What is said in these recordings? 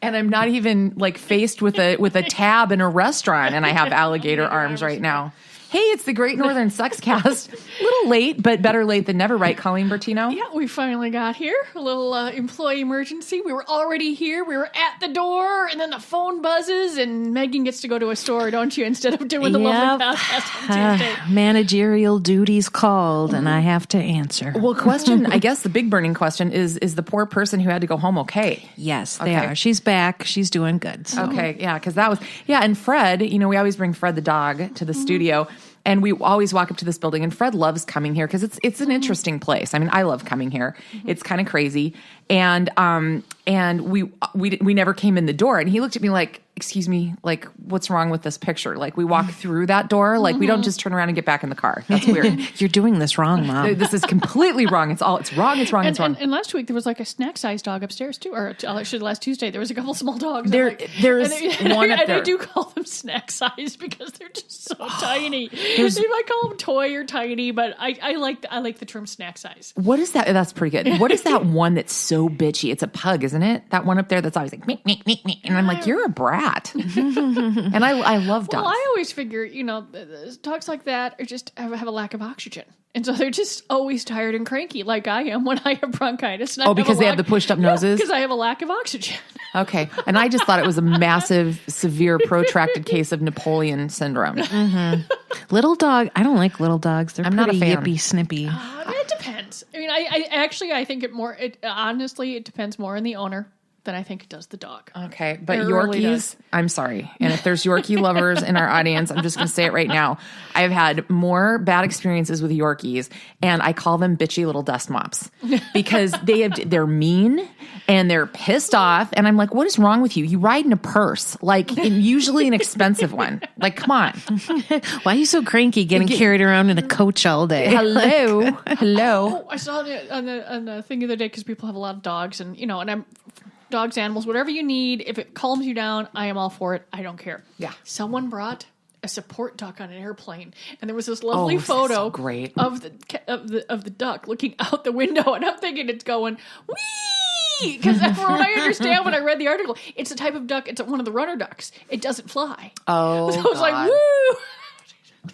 And I'm not even like faced with a tab in a restaurant, and I have alligator arms right now. Hey, it's the Great Northern Sexcast. A little late, but better late than never, right, Colleen Bertino? Yeah, we finally got here. A little employee emergency. We were already here. We were at the door, and then the phone buzzes, and Megan gets to go to a store, don't you, instead of doing the lovely podcast on Tuesday. Managerial duties called, and I have to answer. Well, I guess the big burning question is the poor person who had to go home okay? Yes, they are. She's back. She's doing good. So. Okay, yeah, because that was, and Fred, we always bring Fred the dog to the studio. And we always walk up to this building, and Fred loves coming here because it's an interesting place. I mean, I love coming here. It's kind of crazy, and we never came in the door, and he looked at me like, "Excuse me, like what's wrong with this picture?" Like we walk through that door, like we don't just turn around and get back in the car. That's weird. You're doing this wrong, Mom. This is completely wrong. It's wrong. And last week there was like a snack-sized dog upstairs too, or actually last Tuesday there was a couple small dogs. There's one up there. And I do call them snack-sized because they're just so tiny. They might call them toy or tiny, but I like the term snack size. What is that? That's pretty good. What is that one that's so bitchy? It's a pug, isn't it? That one up there that's always like, meek, meek, meek, meek. And I'm like, you're a brat. And I love dogs. Well, I always figure, dogs like that are just have a lack of oxygen. And so they're just always tired and cranky, like I am when I have bronchitis. And because they have the pushed up noses? Because I have a lack of oxygen. Okay. And I just thought it was a massive, severe, protracted case of Napoleon syndrome. Mm-hmm. Little dog. I don't like little dogs. They're I'm not a fan. Yippy, snippy. It depends. I mean, I think honestly, it depends more on the owner than I think it does the dog. Okay, but Yorkies, I'm sorry. And if there's Yorkie lovers in our audience, I'm just going to say it right now. I've had more bad experiences with Yorkies, and I call them bitchy little dust mops because they're mean and they're pissed off. And I'm like, what is wrong with you? You ride in a purse, like usually an expensive one. Like, come on. Why are you so cranky getting carried around in a coach all day? Hello. Oh, I saw on the thing the other day because people have a lot of dogs, and I'm dogs, animals, whatever you need. If it calms you down, I am all for it. I don't care. Yeah. Someone brought a support duck on an airplane, and there was this lovely photo great. of the duck looking out the window, and I'm thinking it's going wee, because from what I understand when I read the article, it's a type of duck. It's one of the runner ducks. It doesn't fly. Oh, so I was like, woo.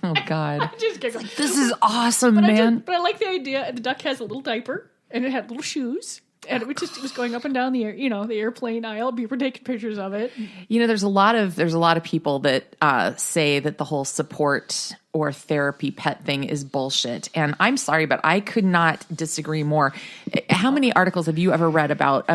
Oh God! I just giggled. This is awesome, man. But I like the idea. The duck has a little diaper, and it had little shoes. And it was going up and down the the airplane aisle. People were taking pictures of it. There's a lot of people that say that the whole support or therapy pet thing is bullshit. And I'm sorry, but I could not disagree more. How many articles have you ever read about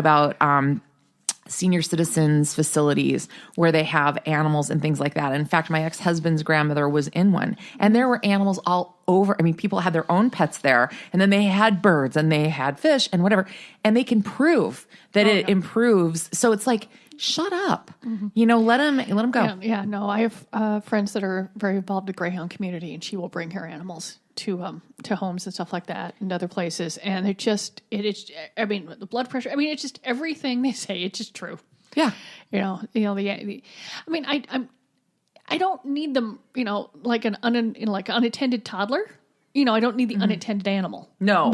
senior citizens facilities where they have animals and things like that? In fact, my ex-husband's grandmother was in one, and there were animals all over. I mean, people had their own pets there, and then they had birds and they had fish and whatever, and they can prove that it improves. So it's like, shut up, let them go. Yeah, no, I have friends that are very involved in the Greyhound community, and she will bring her animals to homes and stuff like that and other places, and I mean, the blood pressure. I mean, it's just everything they say. It's just true. Yeah, I mean, I don't need them. Like an unattended toddler. I don't need the unattended animal. No,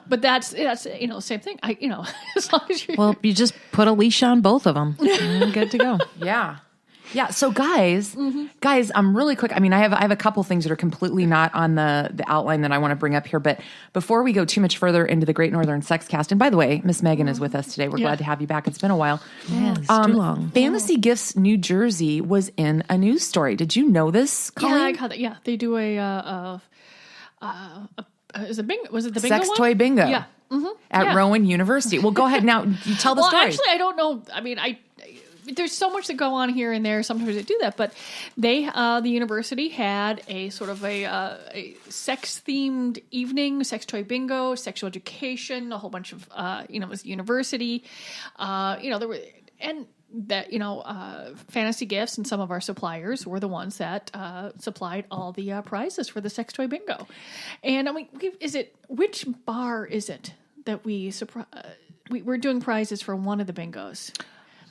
but that's same thing. As long as you just put a leash on both of them, you're good to go. Yeah. Yeah. So guys, really quick. I mean, I have a couple things that are completely not on the outline that I want to bring up here. But before we go too much further into the Great Northern Sexcast, and by the way, Miss Megan is with us today. We're glad to have you back. It's been a while. Yeah, it's too long. Fantasy Gifts New Jersey was in a news story. Did you know this, Colleen? Yeah, I caught it. Yeah, they do was it the bingo sex one? toy bingo? Yeah. Mm-hmm. At Rowan University. Well, go ahead now. You tell the story. Actually, I don't know. I mean, there's so much that go on here and there. Sometimes they do that, but the university had a sort of a sex-themed evening, sex toy bingo, sexual education, a whole bunch of it was university. There were Fantasy Gifts and some of our suppliers were the ones that supplied all the prizes for the sex toy bingo. And I mean, which bar is it that we're doing prizes for one of the bingos?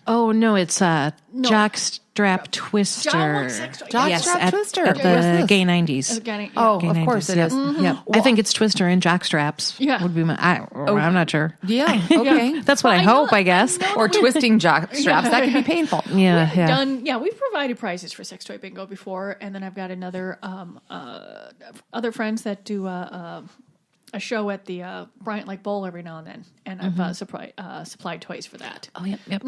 Oh no, it's jockstrap twister. John likes sex toys. Jockstrap twister. At the gay 90s. Oh, Gay of 90s, course it yep. is. Yep. I think it's twister and jockstraps. Yeah. Would be my. I'm not sure. Yeah. Okay. That's what I hope. I guess. Or twisting jock straps. That can be painful. Yeah. We've provided prizes for sex toy bingo before, and then I've got another other friends that do a show at the Bryant Lake Bowl every now and then, and I've supplied toys for that. Oh, yep.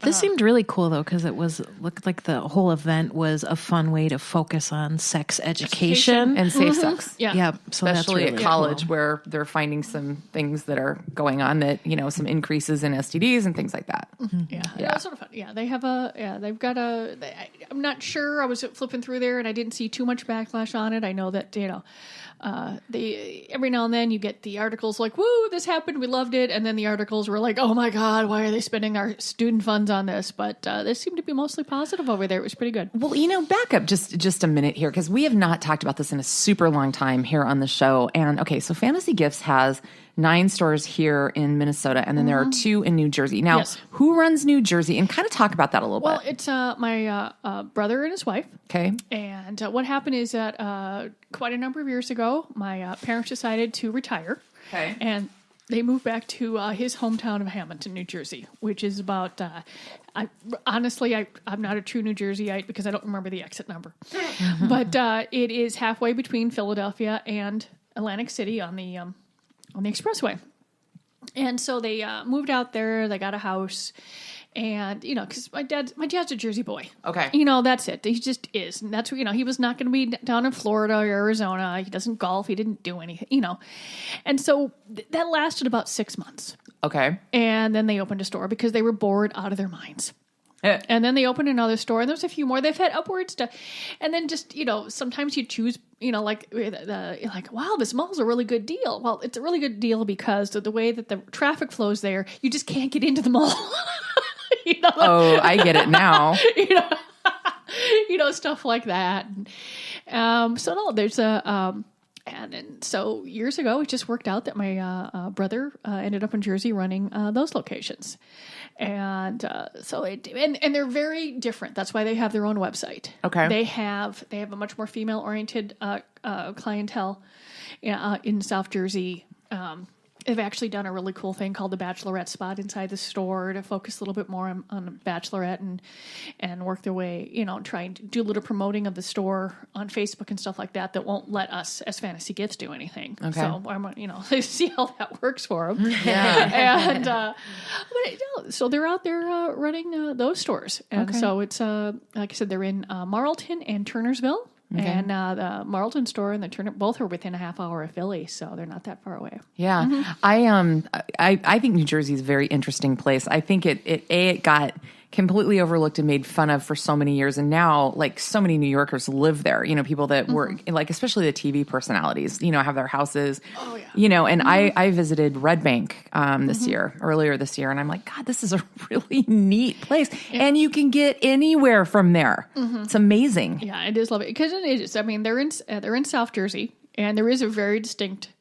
This seemed really cool though, because looked like the whole event was a fun way to focus on sex education And safe sex. Yeah. Yep. So Especially that's at really college, cool. where they're finding some things that are going on that, some increases in STDs and things like that. Yeah, that's sort of fun. Yeah, they have they've got I'm not sure. I was flipping through there and I didn't see too much backlash on it. I know that they every now and then you get the articles like, "Woo, this happened, we loved it," and then the articles were like, "Oh my God, why are they spending our student funds on this?" But this seemed to be mostly positive over there. It was pretty good. Well, back up just a minute here, because we have not talked about this in a super long time here on the show. And okay, so Fantasy Gifts has 9 stores here in Minnesota, and then there are 2 in New Jersey. Now, who runs New Jersey? And kind of talk about that a little bit. Well, it's my brother and his wife. Okay. And what happened is that quite a number of years ago, my parents decided to retire. Okay. And they moved back to his hometown of Hamilton, New Jersey, which is about, I'm not a true New Jerseyite because I don't remember the exit number. But it is halfway between Philadelphia and Atlantic City on the expressway. And so they moved out there, they got a house, and, because my dad's a Jersey boy. Okay. That's it. He just is. And that's, he was not going to be down in Florida or Arizona. He doesn't golf. He didn't do anything, And so that lasted about 6 months. Okay. And then they opened a store because they were bored out of their minds. And then they opened another store, and there's a few more. They've had upwards to, and then just, sometimes you choose, like wow, this mall's a really good deal. Well, it's a really good deal because of the way that the traffic flows there, you just can't get into the mall. Oh, I get it now. Stuff like that. So no, there's and so years ago, it just worked out that my brother ended up in Jersey running those locations. And so and they're very different. That's why they have their own website. Okay. They have a much more female oriented clientele in South Jersey. They've actually done a really cool thing called the Bachelorette spot inside the store to focus a little bit more on Bachelorette and work their way, try and do a little promoting of the store on Facebook and stuff like that won't let us as Fantasy Gifts do anything. Okay. So I'm, see how that works for them. Yeah. And so they're out there running those stores, and so it's like I said, they're in Marlton and Turnersville. Okay. And the Marlton store and the Turner both are within a half hour of Philly, so they're not that far away. Yeah. I think New Jersey is a very interesting place. I think it got completely overlooked and made fun of for so many years, and now like so many New Yorkers live there. People that work, like especially the TV personalities, have their houses. Oh yeah. And I visited Red Bank earlier this year, and I'm like, God, this is a really neat place, and you can get anywhere from there. It's amazing. Yeah, it is lovely because it is. I mean, they're in South Jersey, and there is a very distinct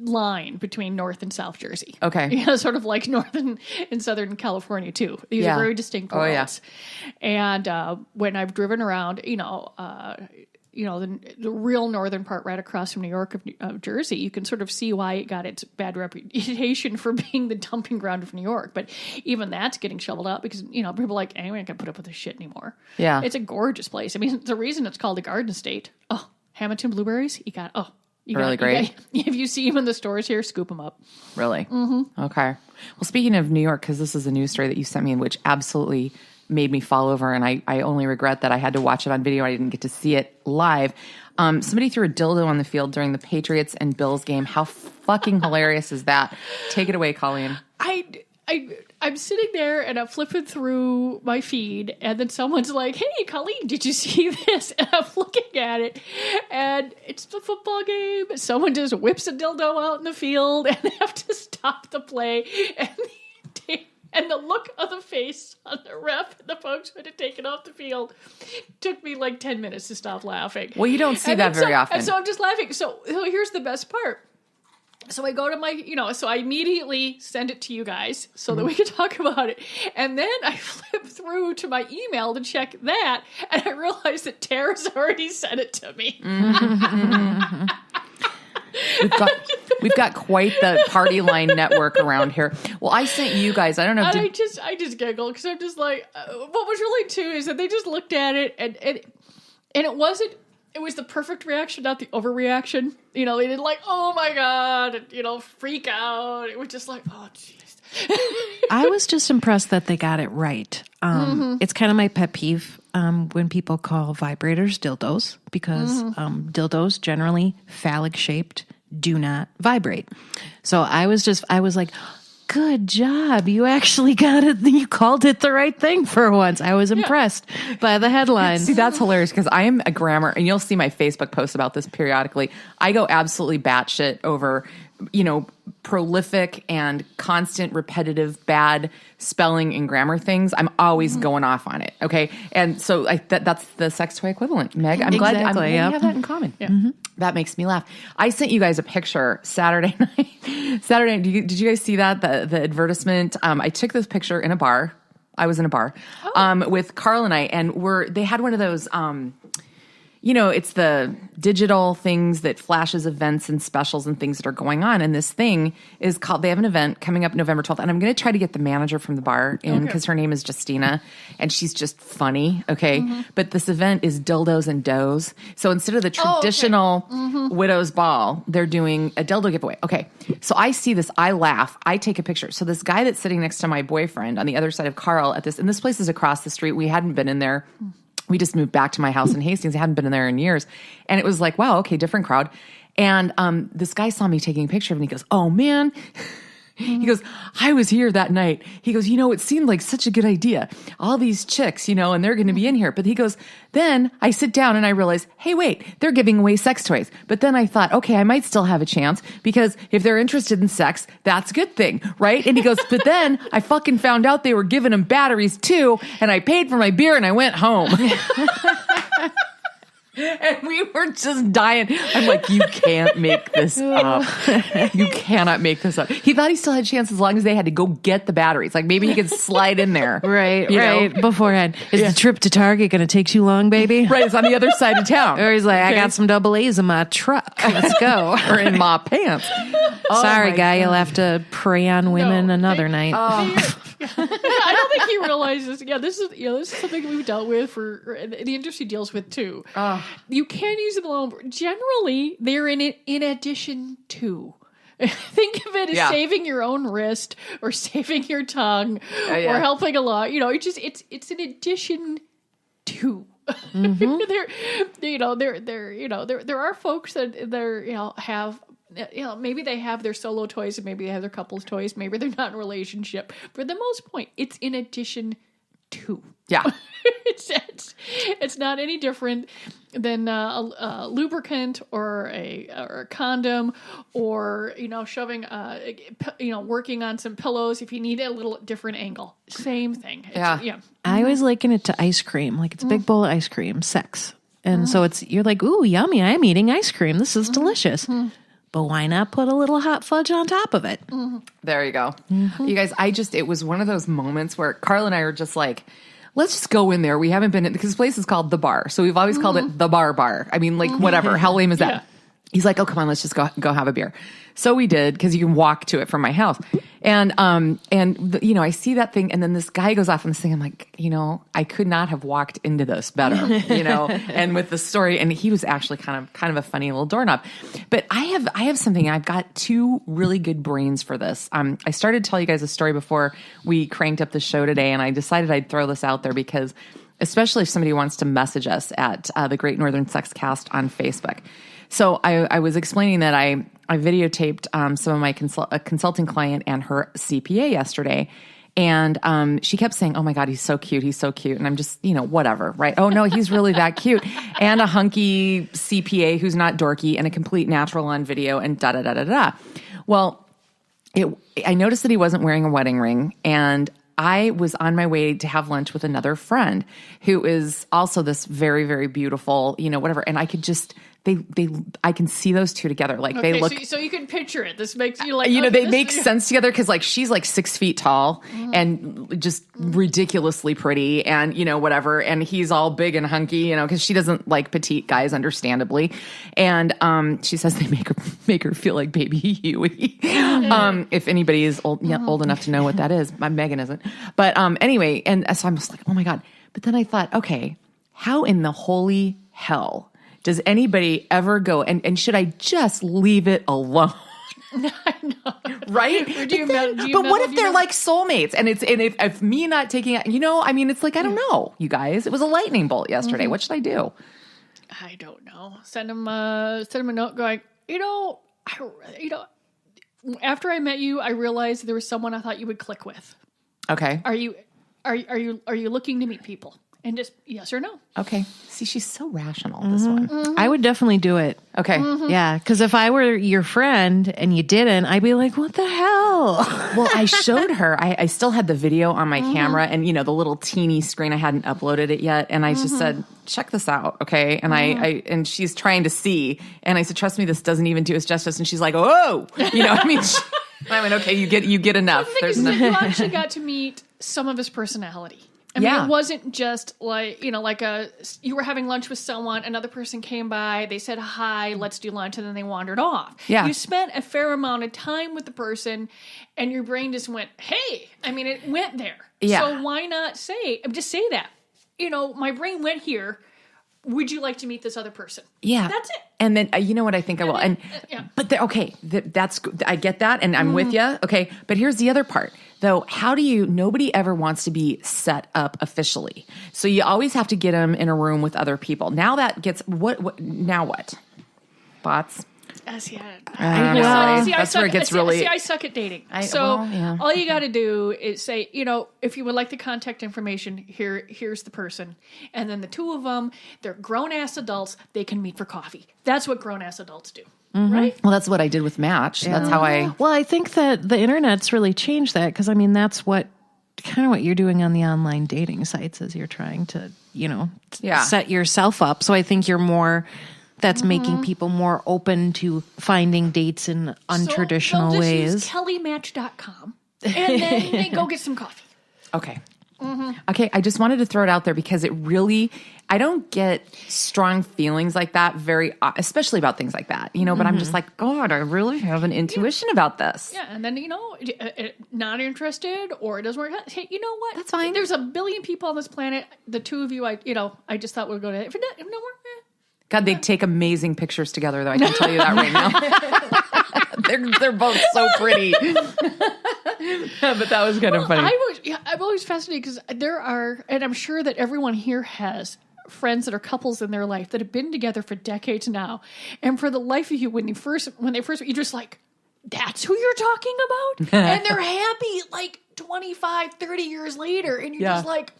line between North and South Jersey. Okay. Sort of like Northern and Southern California too. These are very distinct worlds. Oh, yeah. And when I've driven around, the real northern part right across from New York of Jersey, you can sort of see why it got its bad reputation for being the dumping ground of New York. But even that's getting shoveled out because, people are like, hey, we ain't gonna put up with this shit anymore. Yeah. It's a gorgeous place. I mean, the reason it's called the Garden State. Oh, Hamilton blueberries, Really great. If you see them in the stores here, scoop them up. Really? Mm-hmm. Okay. Well, speaking of New York, because this is a news story that you sent me, which absolutely made me fall over, and I only regret that I had to watch it on video. I didn't get to see it live. Somebody threw a dildo on the field during the Patriots and Bills game. How fucking hilarious is that? Take it away, Colleen. I'm sitting there and I'm flipping through my feed, and then someone's like, "Hey, Colleen, did you see this?" And I'm looking at it, and it's the football game. Someone just whips a dildo out in the field, and they have to stop the play. And the look on the face on the ref and the folks who had to take it off the field took me like 10 minutes to stop laughing. Well, you don't see that very often. And so I'm just laughing. So here's the best part. So I go to my, so I immediately send it to you guys so that we can talk about it. And then I flip through to my email to check that, and I realize that Tara's already sent it to me. We've got quite the party line network around here. Well, I sent you guys. I don't know. And I just giggled because I'm just like, what was really too is that they just looked at it and it wasn't. It was the perfect reaction, not the overreaction. They didn't like, oh my God, freak out. It was just like, oh jeez. I was just impressed that they got it right. It's kind of my pet peeve when people call vibrators dildos, because dildos, generally phallic shaped, do not vibrate. So I was like, good job. You actually got it. You called it the right thing for once. I was impressed by the headline. See, that's hilarious because I am a grammar, and you'll see my Facebook posts about this periodically. I go absolutely batshit over, prolific and constant repetitive bad spelling and grammar things. I'm always going off on it. Okay. And so that's the sex toy equivalent. Meg, I'm glad we have that in common. Yeah. That makes me laugh. I sent you guys a picture Saturday night. Did you guys see that? The advertisement? I took this picture in a bar. I was in a bar with Carl and I, and they had one of those, it's the digital things that flashes events and specials and things that are going on. And this thing is called, they have an event coming up November 12th. And I'm going to try to get the manager from the bar in because her name is Justina and she's just funny. Okay. But this event is dildos and does. So instead of the traditional widow's ball, they're doing a dildo giveaway. Okay. So I see this, I laugh, I take a picture. So this guy that's sitting next to my boyfriend on the other side of Carl and this place is across the street. We hadn't been in there. We just moved back to my house in Hastings. I hadn't been in there in years. And it was like, wow, okay, different crowd. And this guy saw me taking a picture of it and he goes, oh man. He goes, I was here that night. He goes, it seemed like such a good idea. All these chicks, and they're going to be in here. But he goes, then I sit down and I realize, hey, wait, they're giving away sex toys. But then I thought, okay, I might still have a chance because if they're interested in sex, that's a good thing, right? And he goes, but then I fucking found out they were giving them batteries too. And I paid for my beer and I went home. And we were just dying. I'm like, you can't make this up. You cannot make this up. He thought he still had a chance as long as they had to go get the batteries. Like maybe he could slide in there. Right. Beforehand. Is the trip to Target going to take too long, baby? Right. It's on the other side of town. Or he's like, I got some double A's in my truck. Let's go. Or in my pants. Sorry, guy. God. You'll have to prey on women another night. I don't think he realizes. Yeah, this is something we've dealt with for the industry deals with too. You can use them alone. Generally, they're in addition to. Think of it as saving your own wrist or saving your tongue or helping along. It's an addition to. There are folks that have. Maybe they have their solo toys and maybe they have their couples toys. Maybe they're not in a relationship. For the most part, it's in addition to. Yeah. It's not any different than a lubricant or a condom or, shoving, working on some pillows if you need a little different angle. Same thing. Yeah. I always liken it to ice cream. Like it's a big bowl of ice cream, sex. And so you're like, ooh, yummy. I'm eating ice cream. This is delicious. But why not put a little hot fudge on top of it? There you go. You guys, it was one of those moments where Carl and I are just like, let's just go in there. We haven't been in, because this place is called The Bar. So we've always called it The Bar. I mean, like, whatever. How lame is that? Yeah. He's like, oh, come on, let's just go have a beer. So we did, because you can walk to it from my house. And I see that thing, and then this guy goes off on this thing. I'm like, I could not have walked into this better, and with the story. And he was actually kind of a funny little doorknob. But I have something. I've got two really good brains for this. I started to tell you guys a story before we cranked up the show today, and I decided I'd throw this out there because, especially if somebody wants to message us at the Great Northern Sex Cast on Facebook. So I was explaining that I videotaped some of my consulting client and her CPA yesterday. And she kept saying, oh my God, he's so cute. He's so cute. And I'm just, whatever, right? Oh no, he's really that cute. And a hunky CPA who's not dorky and a complete natural on video and da-da-da-da-da. Well, I noticed that he wasn't wearing a wedding ring, and I was on my way to have lunch with another friend who is also this very, very beautiful, whatever. And I could just I can see those two together. Like they look. So you can picture it. This makes you like, they make sense together because like she's like 6 feet tall and just ridiculously pretty and, whatever. And he's all big and hunky, because she doesn't like petite guys, understandably. And she says they make her feel like baby Huey. If anybody is old enough to know what that is. Megan isn't. But anyway, and so I'm just like, oh my God. But then I thought, okay, how in the holy hell does anybody ever go and should I just leave it alone? I know. Right? But what if they're like soulmates and if me not taking it, it's like, I don't know, you guys. It was a lightning bolt yesterday. What should I do? I don't know. Send him a note going, after I met you, I realized there was someone I thought you would click with. Okay. Are you looking to meet people? And just yes or no. Okay. See, she's so rational, this one. I would definitely do it. Okay. Yeah, because if I were your friend and you didn't, I'd be like, what the hell? Well, I showed her. I still had the video on my camera and, the little teeny screen. I hadn't uploaded it yet. And I just said, check this out, okay? And and she's trying to see. And I said, trust me, this doesn't even do us justice. And she's like, oh, I went, okay, you get enough. The thing is that you actually got to meet some of his personality. I mean, it wasn't just like, you were having lunch with someone, another person came by, they said, hi, let's do lunch, and then they wandered off. Yeah. You spent a fair amount of time with the person, and your brain just went, hey. I mean, it went there. Yeah. So why not just say that? My brain went here. Would you like to meet this other person? Yeah. That's it. And then, you know what I think I will? And, but that's, I get that. And I'm with you. Okay. But here's the other part though. Nobody ever wants to be set up officially. So you always have to get them in a room with other people. Now that gets, now what? Thoughts? That's where it gets really. I suck at dating. All you got to do is say, if you would like the contact information, here's the person, and then the two of them, they're grown ass adults. They can meet for coffee. That's what grown ass adults do, right? Well, that's what I did with Match. Yeah. That's how I. Well, I think that the internet's really changed that because that's what you're doing on the online dating sites is you're trying to set yourself up. So I think you're more. That's making people more open to finding dates in untraditional so ways. Use kellymatch.com and then they go get some coffee. Okay. Okay, I just wanted to throw it out there because I don't get strong feelings like that especially about things like that, but I'm just like, God, I really have an intuition about this. Yeah, and then, not interested or it doesn't work out. Hey, you know what? That's fine. There's a billion people on this planet. The two of you, I just thought we'd go to, if it don't work, God, they'd take amazing pictures together, though. I can tell you that right now. they're both so pretty. But that was kind of funny. I'm always fascinated because there are, and I'm sure that everyone here has friends that are couples in their life that have been together for decades now. And for the life of you, when they first, you're just like, that's who you're talking about? And they're happy like 25, 30 years later. And you're just like,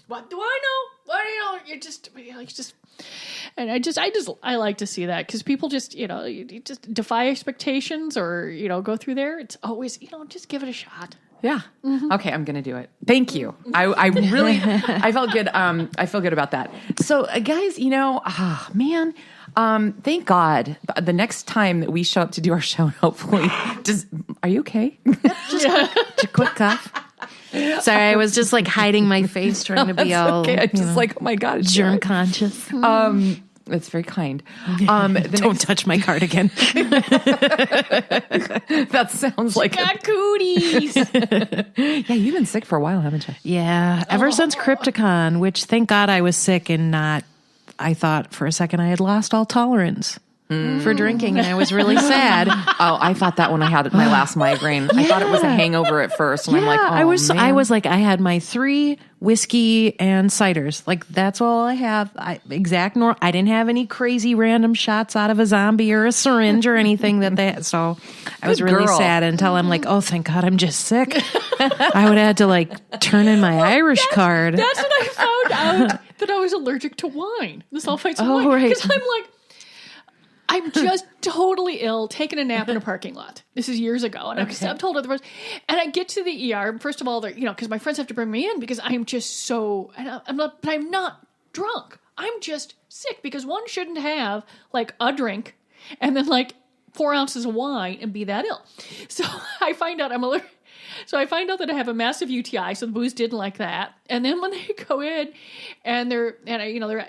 what do I know? What do you know? You're just. And I like to see that because people just, you just defy expectations or, go through there. It's always, just give it a shot. Yeah. Okay. I'm going to do it. Thank you. I really, I felt good. I feel good about that. So guys, man, thank God the next time that we show up to do our show, hopefully are you okay? Just a quick cough. Sorry, I was just like hiding my face, trying to be all. Okay. I'm just like, oh my God, it's germ conscious. It's very kind. Don't touch my cardigan. That sounds like got cooties. Yeah, you've been sick for a while, haven't you? Yeah, ever since Crypticon, which thank God I was sick and not. I thought for a second I had lost all tolerance. For drinking, and I was really sad. Oh, I thought that when I had my last migraine. I thought it was a hangover at first, and I'm like, oh, I was man. I had my 3 whiskey and ciders. Like that's all I have. I didn't have any crazy random shots out of a zombie or a syringe or anything that they had. So I was really sad until I'm like, oh, thank God, I'm just sick. I would have had to like turn in my Irish card. That's when I found out that I was allergic to wine. The sulfites of wine. Right. Because I'm like. I'm just totally ill, taking a nap in a parking lot. This is years ago. And I'm told otherwise. And I get to the ER. First of all, because my friends have to bring me in because I'm just so, I'm not drunk. I'm just sick because one shouldn't have like a drink and then like 4 ounces of wine and be that ill. So I find out I'm allergic. So I find out that I have a massive UTI. So the booze didn't like that. And then when they go in and they're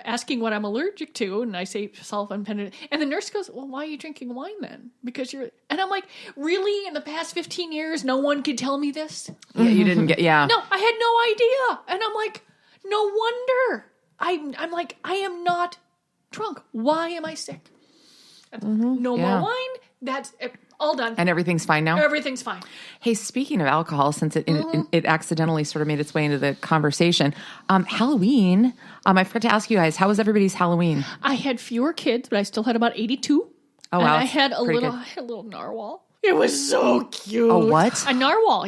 asking what I'm allergic to, and I say sulfur-impended, and the nurse goes, "Well, why are you drinking wine then? Because you're." And I'm like, "Really? In the past 15 years, no one could tell me this?" Yeah, you didn't get. Yeah. No, I had no idea. And I'm like, no wonder. I'm like, I am not drunk. Why am I sick? No more wine. That's all done. And everything's fine now? Everything's fine. Hey, speaking of alcohol, since it accidentally sort of made its way into the conversation, Halloween, I forgot to ask you guys, how was everybody's Halloween? I had fewer kids, but I still had about 82. Oh, wow. And I had a little narwhal. It was so cute. A what? A narwhal,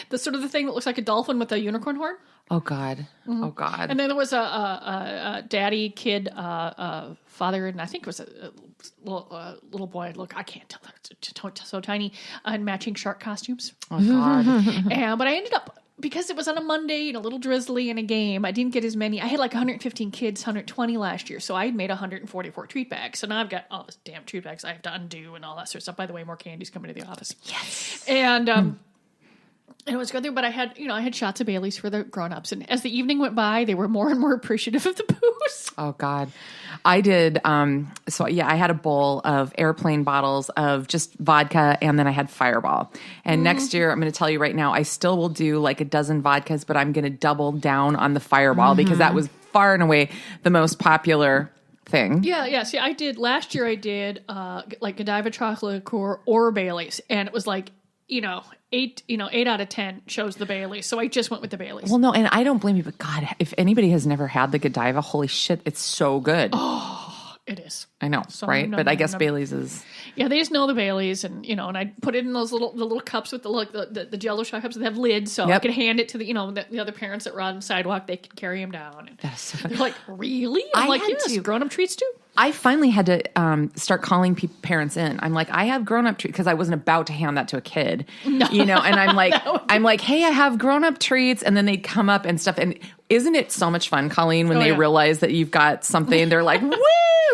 the sort of the thing that looks like a dolphin with a unicorn horn. Oh, God. Oh, God. And then there was a daddy, kid, father, and I think it was a little boy. Look, I can't tell. It's so tiny. And matching shark costumes. Oh, God. But I ended up, because it was on a Monday and a little drizzly in a game, I didn't get as many. I had like 115 kids, 120 last year. So I had made 144 treat bags. So now I've got all this damn treat bags I have to undo and all that sort of stuff. By the way, more candy's coming to the office. Yes. And it was good there, but I had shots of Bailey's for the grown-ups. And as the evening went by, they were more and more appreciative of the booze. Oh, God. I did. I had a bowl of airplane bottles of just vodka, and then I had Fireball. And next year, I'm going to tell you right now, I still will do like a dozen vodkas, but I'm going to double down on the Fireball because that was far and away the most popular thing. Yeah. See, last year I did like Godiva chocolate liqueur or Bailey's, and it was like, 8 out of 10 chose the Baileys. So I just went with the Baileys. Well, no, and I don't blame you, but God, if anybody has never had the Godiva, holy shit, it's so good. Oh, it is. I know, right? But I guess Bailey's is. Yeah, they just know the Baileys, and and I put it in those the little cups with the Jello shot cups that have lids, so I could hand it to the other parents that were on the sidewalk. They could carry them down. And that's so funny. They're like, really? I'm like, yes, grown-up treats too. I finally had to start calling parents in. I'm like, I have grown-up treats because I wasn't about to hand that to a kid, and I'm like, hey, I have grown-up treats, and then they'd come up and stuff. And isn't it so much fun, Colleen, when they realize that you've got something? They're like, woo!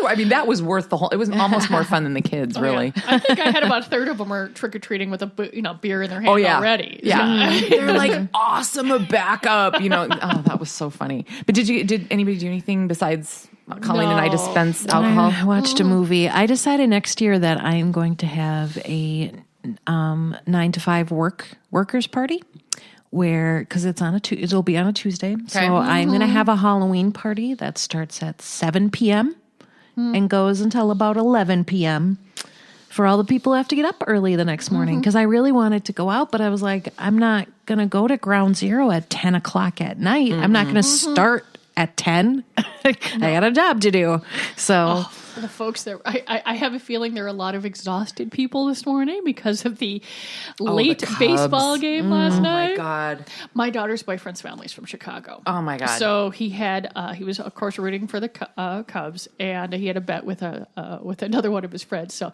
I mean, that was worth the whole. It was almost more fun than the kids, really. Yeah. I think I had about a third of them are trick or treating with a beer in their hand already. Yeah, they're like awesome a backup. Oh, that was so funny. But did anybody do anything besides? Colleen and I dispense alcohol. I watched a movie. I decided next year that I am going to have a 9 to 5 workers party, because it'll be on a Tuesday. Okay. So I'm going to have a Halloween party that starts at 7 p.m. and goes until about 11 p.m. for all the people who have to get up early the next morning. Because I really wanted to go out, but I was like, I'm not going to go to Ground Zero at 10 o'clock at night. I'm not going to start at 10. I got a job to do. So the folks there, I have a feeling there are a lot of exhausted people this morning because of the late baseball game last night. Oh my God. My daughter's boyfriend's family's from Chicago. Oh my God. So he was of course rooting for the Cubs, and he had a bet with another one of his friends. So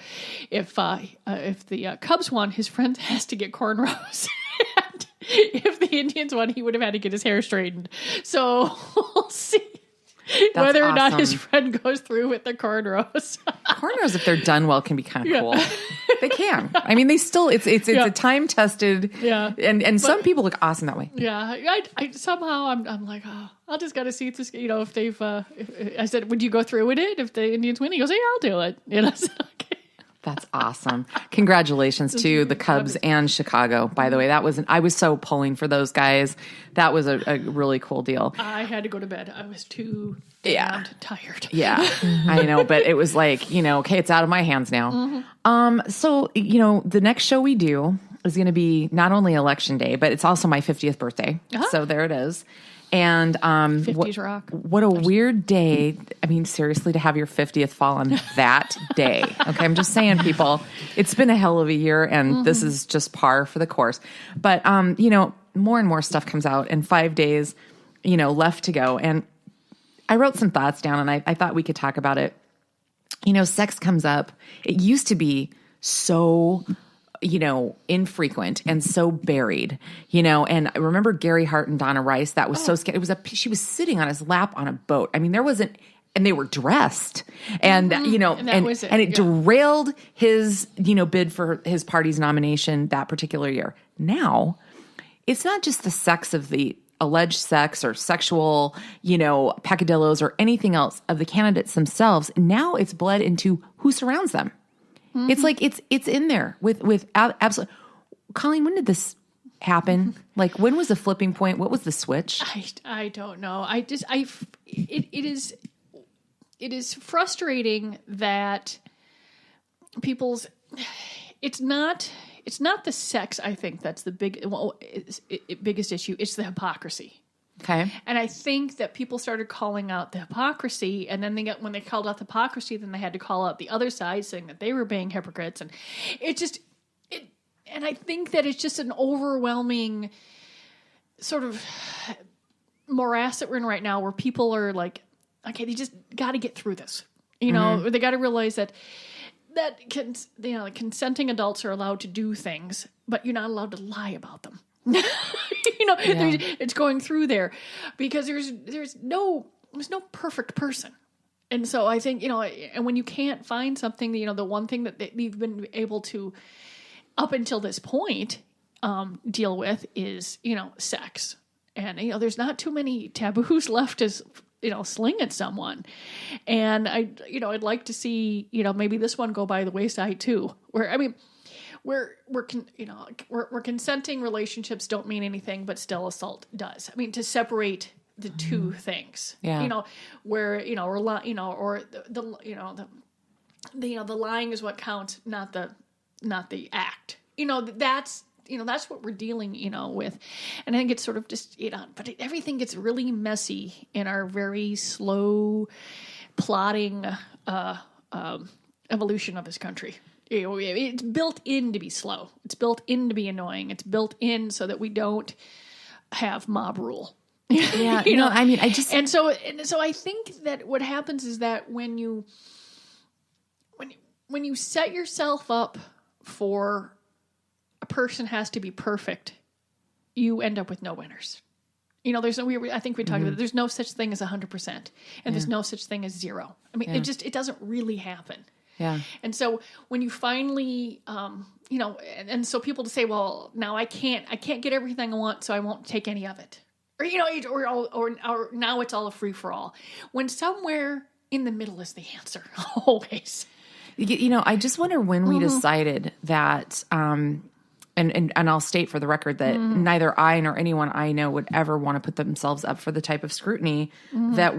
if the Cubs won, his friend has to get cornrows. And if the Indians won, he would have had to get his hair straightened. So we'll see whether or not his friend goes through with the cornrows. Cornrows, if they're done well, can be kind of cool. They can. I mean, they still. It's a time tested. Yeah. And some people look awesome that way. Yeah. I somehow I'm like, oh, I'll just got to see if this. If they've. I said, would you go through with it if the Indians win? He goes, yeah, I'll do it. I said, okay. That's awesome. Congratulations to the Cubs and Chicago, by the way. I was so pulling for those guys. That was a really cool deal. I had to go to bed. I was too tired. Yeah, I know. But it was like, okay, it's out of my hands now. So, the next show we do is going to be not only Election Day, but it's also my 50th birthday. Uh-huh. So there it is. And 50s rock. What a weird day. I mean, seriously, to have your 50th fall on that day. Okay, I'm just saying, people, it's been a hell of a year, and this is just par for the course. But, more and more stuff comes out, and 5 days, left to go. And I wrote some thoughts down, and I thought we could talk about it. Sex comes up. It used to be so infrequent and so buried, and I remember Gary Hart and Donna Rice. That was so scary. She was sitting on his lap on a boat. I mean, there wasn't and they were dressed, and you know, And that was it. and it Yeah. derailed his, you know, bid for his party's nomination that particular year. Now, it's not just the sex of the alleged sex or sexual, you know, peccadillos or anything else of the candidates themselves. Now it's bled into who surrounds them. It's like it's in there with absolute. Colleen, when did this happen? Like, when was the flipping point? What was the switch? I don't know. It is frustrating that people's, it's not the sex, I think, that's the biggest issue. It's the hypocrisy. Okay. And I think that people started calling out the hypocrisy, and then when they called out the hypocrisy, then they had to call out the other side, saying that they were being hypocrites, and and I think that it's just an overwhelming sort of morass that we're in right now, where people are like, okay, they just got to get through this, you know, they got to realize that consenting adults are allowed to do things, but you're not allowed to lie about them. You know, it's going through there because there's no perfect person. And so I think, you know, and when you can't find something, you know, the one thing that we've been able to, up until this point, deal with is, you know, sex. And, you know, there's not too many taboos left as, you know, sling at someone. And I'd like to see, you know, maybe this one go by the wayside too, where, I mean, we're consenting relationships don't mean anything, but still assault does. I mean, to separate the two things, you know, where, you know, or the lying is what counts, not the act, you know, that's what we're dealing, you know, with. And I think it's sort of just, you know, but everything gets really messy in our very slow plodding, evolution of this country. You know, it's built in to be slow. It's built in to be annoying. It's built in so that we don't have mob rule. Yeah, you know, I mean, and so I think that what happens is that when you set yourself up for a person has to be perfect, you end up with no winners. You know, I think we talked about it. There's no such thing as 100%, and there's no such thing as 0. I mean, it doesn't really happen. Yeah. And so when you finally, you know, and so people to say, well, now I can't get everything I want, so I won't take any of it. Or, you know, or now it's all a free for all. When somewhere in the middle is the answer, always. You know, I just wonder when we decided that, and I'll state for the record that neither I nor anyone I know would ever want to put themselves up for the type of scrutiny that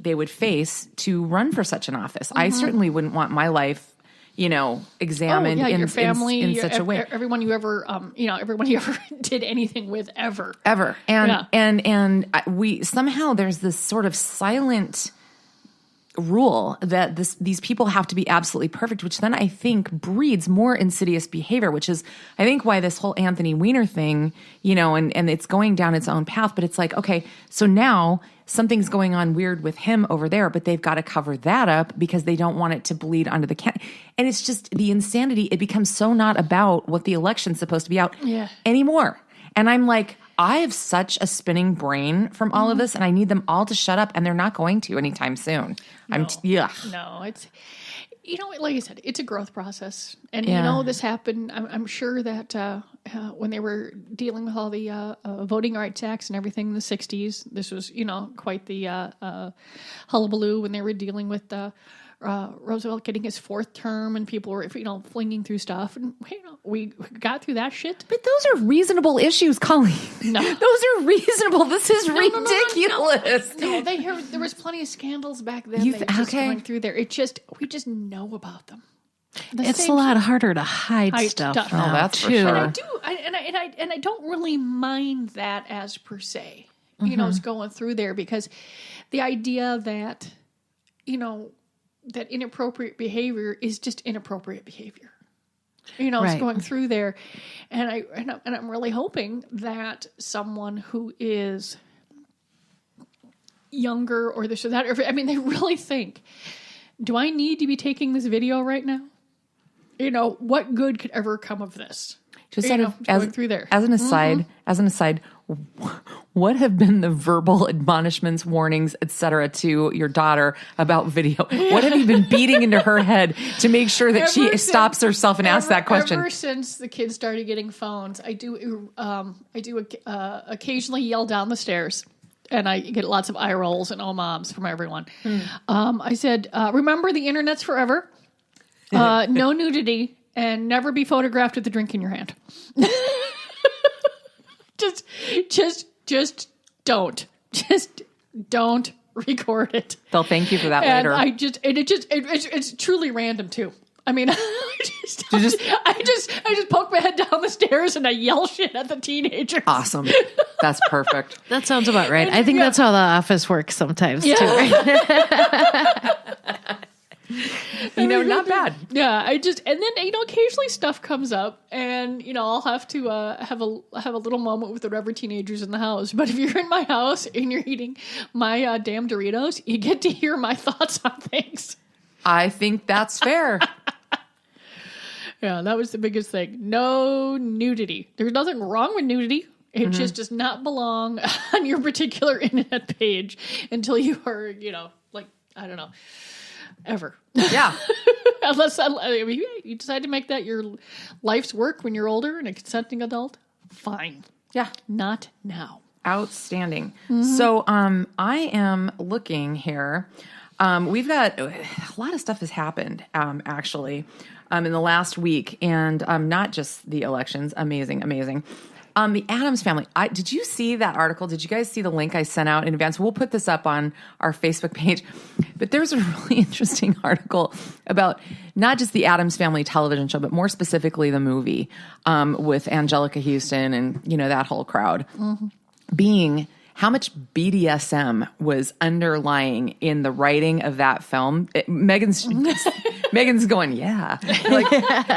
they would face to run for such an office. I certainly wouldn't want my life, you know, examined your family, in such a way. Everyone you ever, everyone you ever did anything with ever. And we somehow there's this sort of silent rule that these people have to be absolutely perfect, which then I think breeds more insidious behavior, which is I think why this whole Anthony Weiner thing, you know, and it's going down its own path. But it's like, okay, so now something's going on weird with him over there, but they've got to cover that up because they don't want it to bleed onto the and it's just the insanity. It becomes so not about what the election's supposed to be out anymore. And I'm like, I have such a spinning brain from all of this, and I need them all to shut up, and they're not going to anytime soon. No, it's, you know, like I said, it's a growth process. And, you know, this happened, I'm sure that when they were dealing with all the Voting Rights Acts and everything in the 60s, this was, you know, quite the hullabaloo when they were dealing with Roosevelt getting his 4th term and people were, you know, flinging through stuff. And, you know, we got through that shit. But those are reasonable issues, Colleen. No. Those are reasonable. This is ridiculous. No, there was plenty of scandals back then. Going through there. We just know about them. It's a lot harder to hide stuff. Oh, that's for sure. And I don't really mind that as per se. You know, it's going through there because the idea that, you know, that inappropriate behavior is just inappropriate behavior. You know, it's going through there, and I'm really hoping that someone who is younger or this or that, or, I mean, they really think, do I need to be taking this video right now? You know, what good could ever come of this? Just you sort know, of going through there. As an aside, what have been the verbal admonishments, warnings, etc. to your daughter about video? What have you been beating into her head to make sure that she stops herself and asks that question? Ever since the kids started getting phones, I do occasionally yell down the stairs. And I get lots of eye rolls and oh moms from everyone. I said, remember the internet's forever. No nudity and never be photographed with a drink in your hand. just don't. Just don't record it. They'll thank you for that And later. it's truly random too. I mean, I just poke my head down the stairs and I yell shit at the teenagers. Awesome. That's perfect. That sounds about right. I think that's how the office works sometimes too. Right? Not bad. Yeah, and then occasionally stuff comes up, and I'll have to have a little moment with whatever teenagers in the house. But if you're in my house and you're eating my damn Doritos, you get to hear my thoughts on things. I think that's fair. Yeah, that was the biggest thing. No nudity. There's nothing wrong with nudity. It just does not belong on your particular internet page until you are, I don't know, ever. Yeah. Unless you decide to make that your life's work when you're older and a consenting adult, fine. Yeah. Not now. Outstanding. So I am looking here. We've got a lot of stuff has happened, actually, in the last week, and not just the elections. Amazing. The Addams Family. Did you see that article? Did you guys see the link I sent out in advance? We'll put this up on our Facebook page. But there's a really interesting article about not just the Addams Family television show, but more specifically the movie with Angelica Houston and, that whole crowd. Being how much BDSM was underlying in the writing of that film. Megan's going, yeah.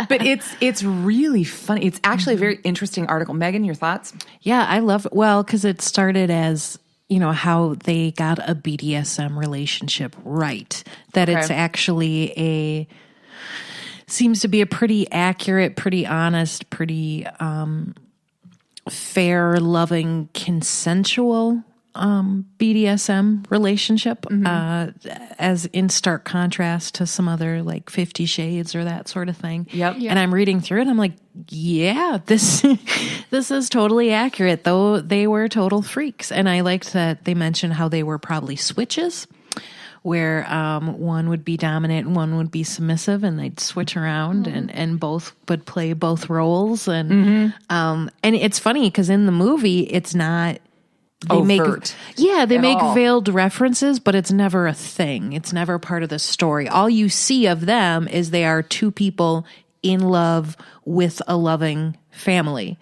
But it's really funny. It's actually a very interesting article. Megan, your thoughts? Yeah, I love it. Well, because it started as, how they got a BDSM relationship right. That it's actually seems to be a pretty accurate, pretty honest, pretty fair, loving, consensual BDSM relationship, as in stark contrast to some other like 50 Shades or that sort of thing. Yep. And I'm reading through it. I'm like, yeah, this is totally accurate, though they were total freaks. And I liked that they mentioned how they were probably switches, where one would be dominant and one would be submissive, and they'd switch around and both would play both roles. And it's funny because in the movie, it's not overt. They make veiled references, but it's never a thing. It's never part of the story. All you see of them is they are two people in love with a loving family.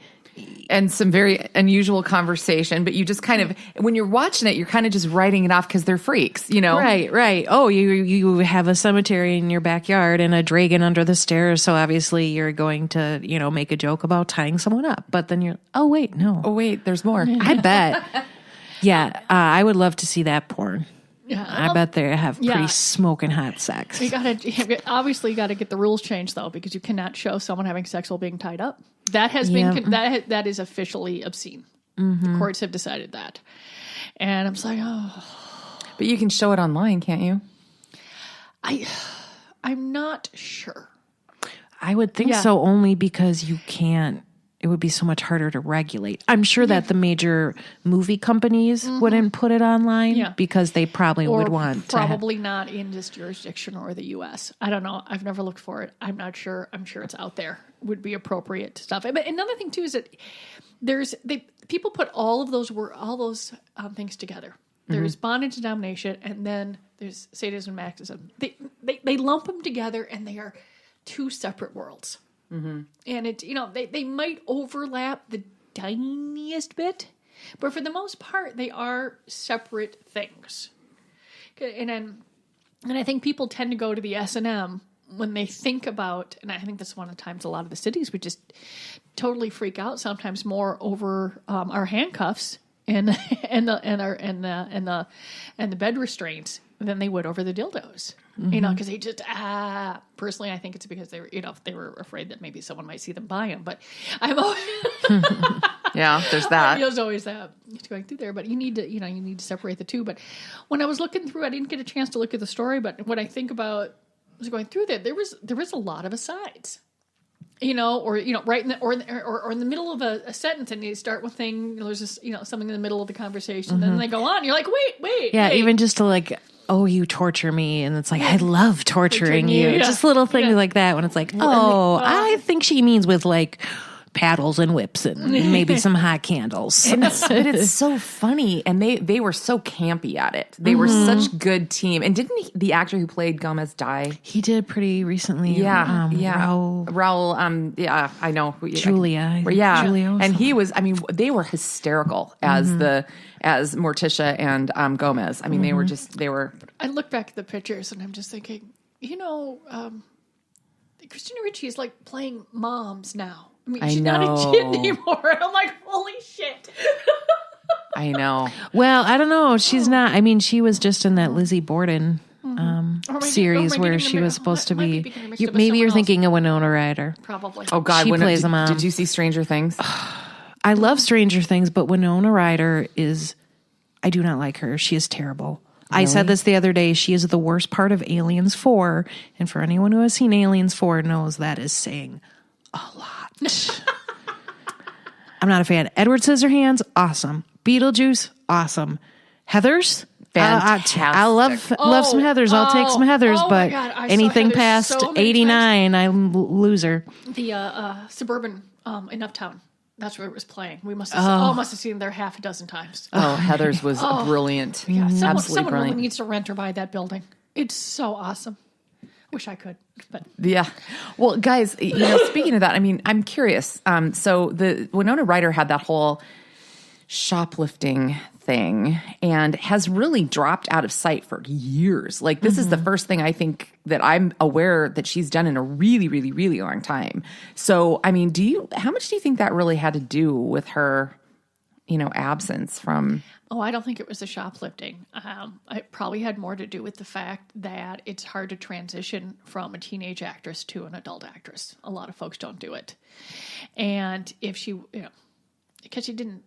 And some very unusual conversation, but you just kind of, when you're watching it, you're kind of just writing it off because they're freaks, Right. Oh, you have a cemetery in your backyard and a dragon under the stairs, so obviously you're going to, make a joke about tying someone up. But then you're, oh, wait, no. Oh, wait, there's more. I bet. Yeah, I would love to see that porn. Yeah, I bet they have pretty smoking hot sex. You got to get the rules changed though, because you cannot show someone having sex while being tied up. That has been that is officially obscene. The courts have decided that, and I'm just like, oh. But you can show it online, can't you? I'm not sure. I would think so, only because you can't. It would be so much harder to regulate. I'm sure that the major movie companies wouldn't put it online because they probably would want to. Probably not in this jurisdiction or the U.S. I don't know. I've never looked for it. I'm not sure. I'm sure it's out there. Would be appropriate stuff. But another thing too is that people put all those things together. There's bondage and domination, and then there's sadism and masochism. They lump them together, and they are two separate worlds. And they might overlap the tiniest bit, but for the most part, they are separate things. And I think people tend to go to the S&M when they think about, and I think that's one of the times a lot of the cities would just totally freak out. Sometimes more over our handcuffs and the bed restraints than they would over the dildos. you know, because they just, personally, I think it's because they were, you know, they were afraid that maybe someone might see them buy them. But I'm always, Yeah, there's that. there's always that going through there. But you need to, you know, you need to separate the two. But when I was looking through, I didn't get a chance to look at the story. But when I think about, was going through there was a lot of asides. You know, or you know, right in the or in the middle of a sentence, and you start with thing. There's just, you know, something in the middle of the conversation, and then they go on. You're like, wait, Yeah, wait. even just to like, oh, you torture me, and it's like, I love torturing you. Yeah. Just little things like that when it's like, oh, I think she means with like paddles and whips and maybe some hot candles. But it's so funny, and they were so campy at it. They were such good team. And didn't the actor who played Gomez die? He did pretty recently. Yeah, Raul, yeah, I know. Julia. Yeah, Julia and he was. I mean, they were hysterical as Morticia and Gomez. I mean, they were. I look back at the pictures, and I'm just thinking, you know, Christina Ricci is like playing moms now. I mean, she's not a kid anymore. And I'm like, holy shit. I know. Well, I don't know. She's not. I mean, she was just in that Lizzie Borden series where she was supposed to be. Maybe you're thinking of Winona Ryder. Probably. Oh God, She plays a mom. Did you see Stranger Things? I love Stranger Things, but Winona Ryder I do not like her. She is terrible. Really? I said this the other day. She is the worst part of Aliens 4. And for anyone who has seen Aliens 4 knows that is saying a lot. I'm not a fan. Edward Scissorhands, awesome. Beetlejuice, awesome. Heathers, fantastic. I love some Heathers. I'll take some Heathers, but anything past 89, I lose her. The Suburban in Uptown. That's where it was playing. We must have seen there half a dozen times. Oh, Heathers was brilliant. Yeah, Absolutely brilliant. Really needs to rent or buy that building. It's so awesome. Wish I could, but yeah. Well, guys, you know, speaking of that, I mean, I'm curious. So the Winona Ryder had that whole shoplifting thing and has really dropped out of sight for years. Like this is the first thing I think that I'm aware that she's done in a really, really, really long time. So, I mean, how much do you think that really had to do with her, you know, absence from? Oh, I don't think it was the shoplifting. It probably had more to do with the fact that it's hard to transition from a teenage actress to an adult actress. A lot of folks don't do it. And if she, you know, because she didn't,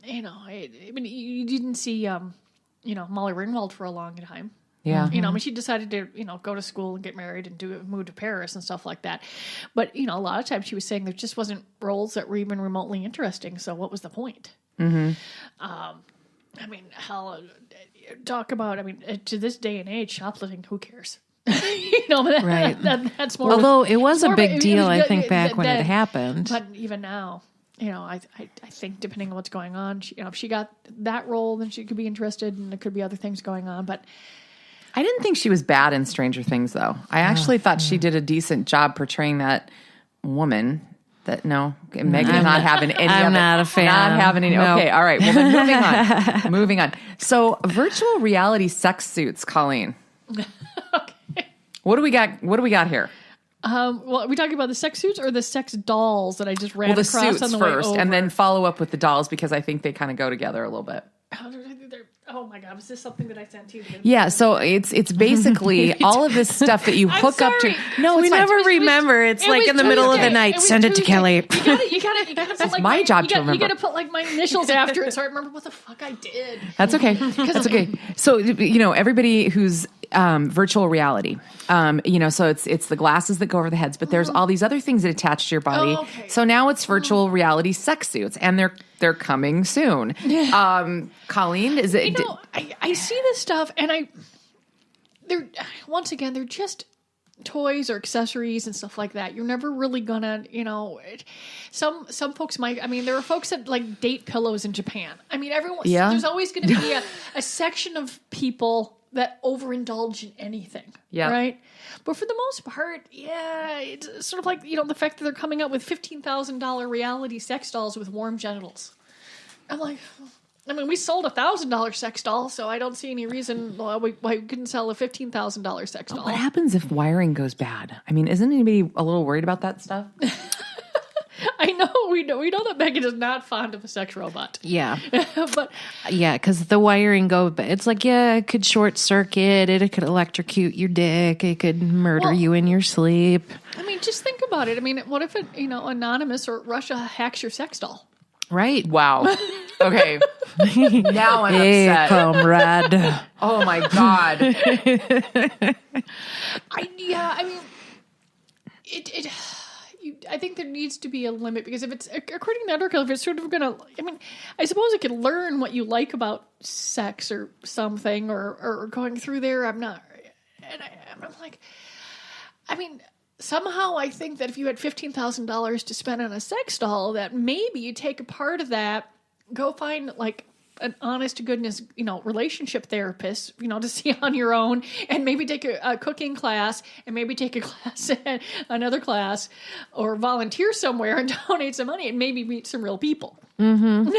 I mean, you didn't see, you know, Molly Ringwald for a long time. Yeah. You know, I mean, she decided to, you know, go to school and get married and move to Paris and stuff like that. But, you know, a lot of times she was saying there just wasn't roles that were even remotely interesting. So what was the point? Mm-hmm. I mean, hell, talk about, I mean, to this day and age, shoplifting, who cares? You know, right. That's more. Although it was a big deal, I think, back when it happened. But even now, you know, I think depending on what's going on, if she got that role, then she could be interested, and there could be other things going on. But I didn't think she was bad in Stranger Things, though. I actually thought she did a decent job portraying that woman. Megan's not having any. I'm not a fan. Not having any. Nope. Okay, all right. Well, then moving on. So, virtual reality sex suits, Colleen. Okay. What do we got? What do we got here? Well, are we talking about the sex suits or the sex dolls that I just ran across suits on the first, way over? and then follow up with the dolls because I think they kind of go together a little bit. Oh my God, was this something that I sent to you? Yeah, so it's basically all of this stuff that you hook up to. No, we never remember. It's like in the middle of the night. Send it to Kelly. You gotta put like my job to remember. You gotta put like my initials after it so I remember what the fuck I did. That's okay. That's okay. So, you know, everybody who's virtual reality, you know, so it's the glasses that go over the heads, but there's all these other things that attach to your body. Oh, okay. So now it's virtual reality sex suits, and they're coming soon. Colleen, is it? You know, I see this stuff, and they're once again, they're just toys or accessories and stuff like that. You're never really gonna, you know, some folks might. I mean, there are folks that like date pillows in Japan. I mean, there's always going to be a section of people that overindulge in anything, right? But for the most part, yeah, it's sort of like, you know, the fact that they're coming out with $15,000 reality sex dolls with warm genitals. I'm like, I mean, we sold $1,000 sex doll, so I don't see any reason why we couldn't sell a $15,000 sex doll. What happens if wiring goes bad? I mean, isn't anybody a little worried about that stuff? I know. we know that Megan is not fond of a sex robot. Yeah. But Yeah, because the wiring it's like, it could short circuit, it could electrocute your dick, it could murder you in your sleep. I mean, just think about it. I mean, what if Anonymous or Russia hacks your sex doll? Right. Wow. Okay. Now I'm Hey, upset. comrade. Oh my God. I think there needs to be a limit, because if it's, according to that article, if it's sort of going to, I suppose it could learn what you like about sex or something, or going through there. I'm like, somehow I think that if you had $15,000 to spend on a sex doll, that maybe you take a part of that, go find like an honest to goodness, relationship therapist, to see on your own, and maybe take a cooking class, and maybe take a class, another class, or volunteer somewhere and donate some money, and maybe meet some real people. Mm-hmm.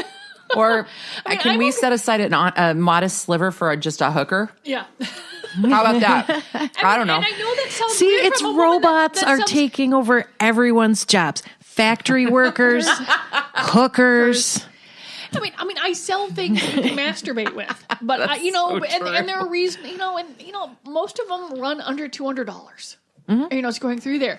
Or can we set aside a modest sliver for just a hooker? Yeah. How about that? I don't know. And I know that sounds See, weird it's from a woman robots that are sounds- taking over everyone's jobs. Factory workers, hookers. I sell things that you can masturbate with, but and there are reasons, and most of them run under $200. Mm-hmm. It's going through there,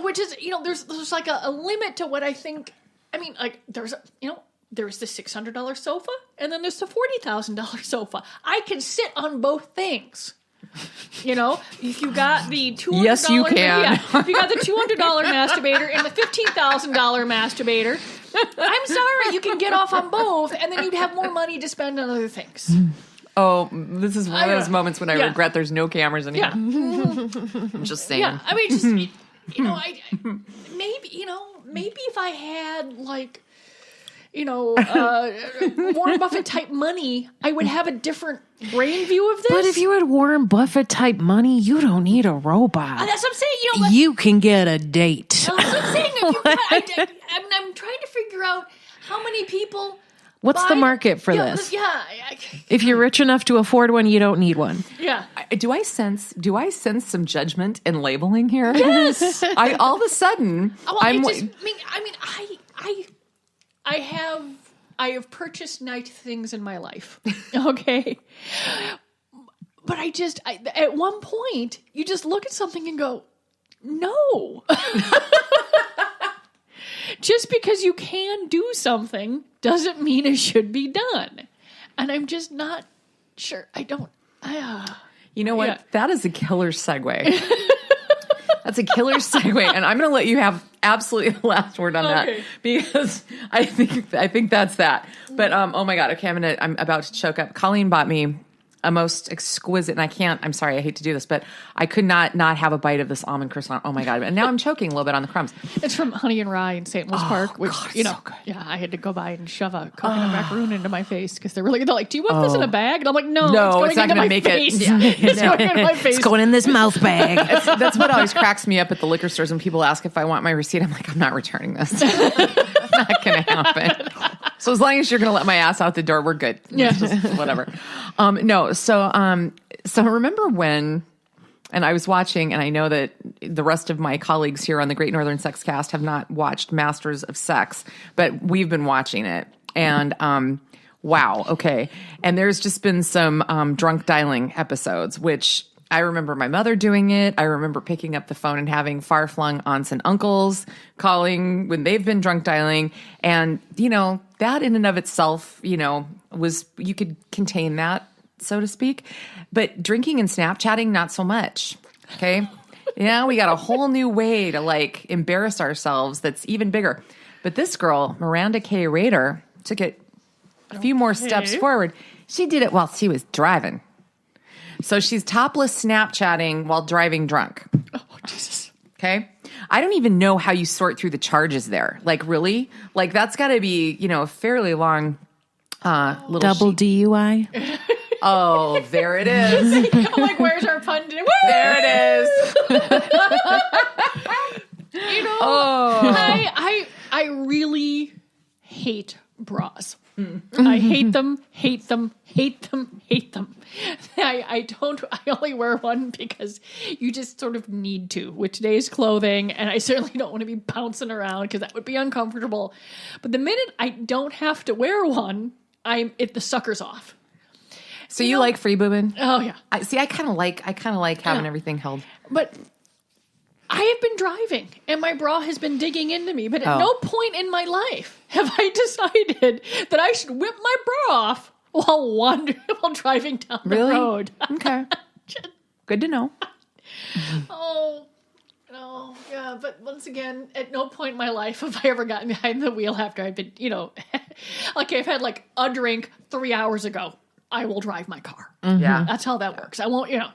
which is, there's like a limit to what I think. There's the $600 sofa, and then there's the $40,000 sofa. I can sit on both things. If you got the $200, yes, you can. If you got the $200 masturbator and the $15,000 masturbator, I'm sorry, you can get off on both, and then you'd have more money to spend on other things. Oh, this is one of those moments when I regret there's no cameras in here. Yeah. I'm just saying. Yeah, just maybe if I had like, Warren Buffett type money, I would have a different brain view of this. But if you had Warren Buffett type money, you don't need a robot. That's what I'm saying. You can get a date. That's what I'm saying. I'm trying to figure out how many people. What's the market for this? Yeah. If you're rich enough to afford one, you don't need one. Yeah. Do I sense some judgment and labeling here? Yes. All of a sudden, I have purchased nice things in my life. Okay. But at one point, you just look at something and go, no. Just because you can do something doesn't mean it should be done. And I'm just not sure. You know what? Yeah. That is a killer segue. That's a killer segue. And I'm going to let you have absolutely the last word on that, because I think that's that. But, oh my God. Okay. I'm about to choke up. Colleen bought me a most exquisite, and I'm sorry, I hate to do this, but I could not have a bite of this almond croissant. Oh my God. And now I'm choking a little bit on the crumbs. It's from Honey and Rye in St. Louis Park, which, God, so good. Yeah, I had to go by and shove a coconut macaroon into my face, because they're like, do you want this in a bag? And I'm like, no, it's not going to make face. it. Yeah. It's going into my face. It's going in this mouth bag. That's what always cracks me up at the liquor stores when people ask if I want my receipt. I'm like, I'm not returning this. It's not going to happen. So as long as you're going to let my ass out the door, we're good. Yeah. Just whatever. So remember when, and I was watching, and I know that the rest of my colleagues here on the Great Northern Sex Cast have not watched Masters of Sex, but we've been watching it. And wow, okay. And there's just been some drunk dialing episodes, which I remember my mother doing it. I remember picking up the phone and having far-flung aunts and uncles calling when they've been drunk dialing. And, that in and of itself, was, you could contain that, so to speak. But drinking and Snapchatting, not so much. Okay. We got a whole new way to embarrass ourselves that's even bigger. But this girl, Miranda K. Rader, took it a few more steps forward. She did it while she was driving. So she's topless Snapchatting while driving drunk. Oh, Jesus. Okay. I don't even know how you sort through the charges there. Really? That's got to be, a fairly long little double sheet. DUI. Oh, there it is. I'm like, where's our pun today? There it is. I really hate bras. I hate them, hate them, hate them, hate them. I only wear one because you just sort of need to with today's clothing. And I certainly don't want to be bouncing around because that would be uncomfortable. But the minute I don't have to wear one, the sucker's off. So you like free boobing? Oh yeah. I kind of like having everything held. But I have been driving and my bra has been digging into me, but at no point in my life have I decided that I should whip my bra off while driving down the road. Okay. Good to know. Yeah, but once again, at no point in my life have I ever gotten behind the wheel after I've been, like I've had like a drink 3 hours ago. I will drive my car. Mm-hmm. Yeah. That's how that works. I won't, Yeah.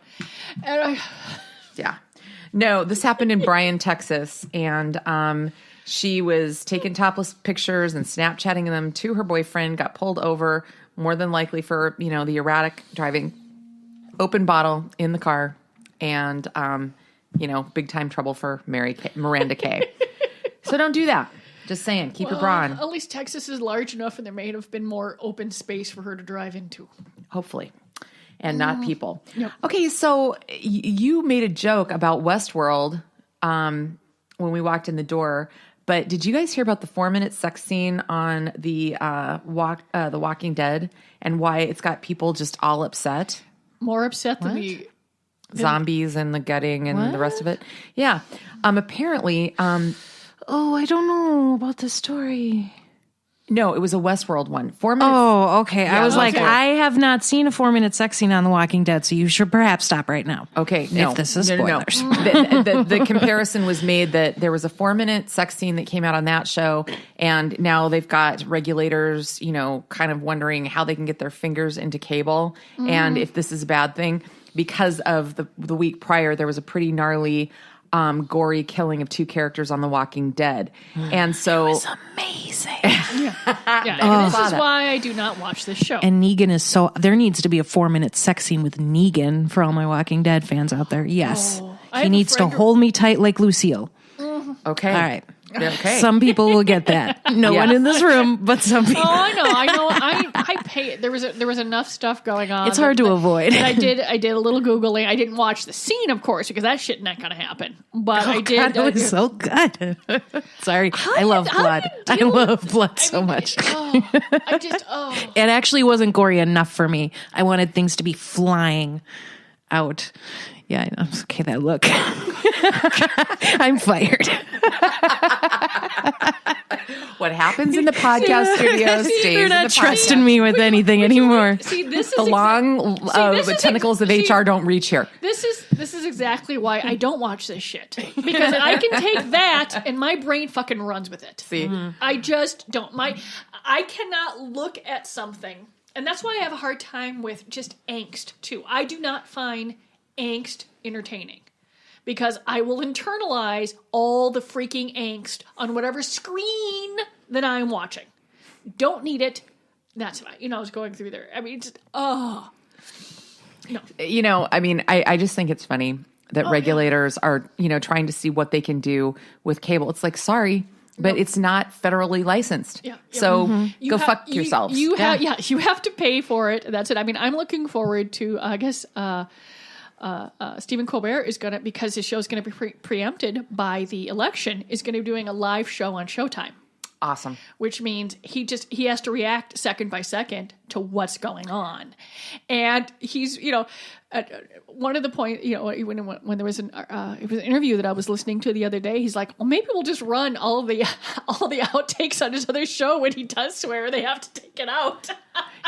No, this happened in Bryan, Texas, and she was taking topless pictures and Snapchatting them to her boyfriend, got pulled over, more than likely for, the erratic driving, open bottle in the car, and, big time trouble for Miranda Kay. So don't do that. Just saying, keep your bra on. At least Texas is large enough and there may have been more open space for her to drive into. Hopefully. And not people. Yep. Okay, so you made a joke about Westworld when we walked in the door, but did you guys hear about the 4-minute sex scene on the Walking Dead and why it's got people just all upset? More upset than the zombies and the gutting and the rest of it? Yeah. Apparently... I don't know about this story. No, it was a Westworld one. 4 minutes. Oh, okay. Yeah, I was like, okay. I have not seen a 4-minute sex scene on The Walking Dead, so you should perhaps stop right now. Okay, no. If this is spoilers. No. The comparison was made that there was a 4-minute sex scene that came out on that show, and now they've got regulators, kind of wondering how they can get their fingers into cable, and if this is a bad thing. Because of the week prior, there was a pretty gnarly... gory killing of 2 characters on The Walking Dead. And so... It was amazing. This is why I do not watch this show. And Negan is there needs to be a 4-minute sex scene with Negan for all my Walking Dead fans out there. Yes. He needs to hold me tight like Lucille. Okay. All right. Okay. Some people will get that. No one in this room, but some people. Oh, I know. I pay it. There was enough stuff going on. It's hard to avoid. I did a little Googling. I didn't watch the scene, of course, because that shit not going to happen. But I did. God, it was so good. Sorry. I love blood. I love blood so much. It actually wasn't gory enough for me. I wanted things to be flying out. Yeah, I know. Okay, that look. I'm fired. What happens in the podcast studio stays You're in the not podcast. trusting me with anything anymore. See, this is the tentacles of HR don't reach here. This is exactly why I don't watch this shit, because I can take that and my brain fucking runs with it. See, I just don't. I cannot look at something, and that's why I have a hard time with just angst too. I do not find angst entertaining, because I will internalize all the freaking angst on whatever screen that I'm watching. Don't need it. That's why, I was going through there. I mean, just, no. I just think it's funny that regulators are, trying to see what they can do with cable. It's like, sorry, but it's not federally licensed. Yeah. So go fuck yourselves. You have to pay for it. That's it. I mean, I'm looking forward to, I guess, Stephen Colbert is going to, because his show is going to be preempted by the election, is going to be doing a live show on Showtime. Awesome. Which means he has to react second by second to what's going on. And he's, one of the points, when there was it was an interview that I was listening to the other day, he's like, well, maybe we'll just run all the outtakes on his other show when he does swear they have to take it out.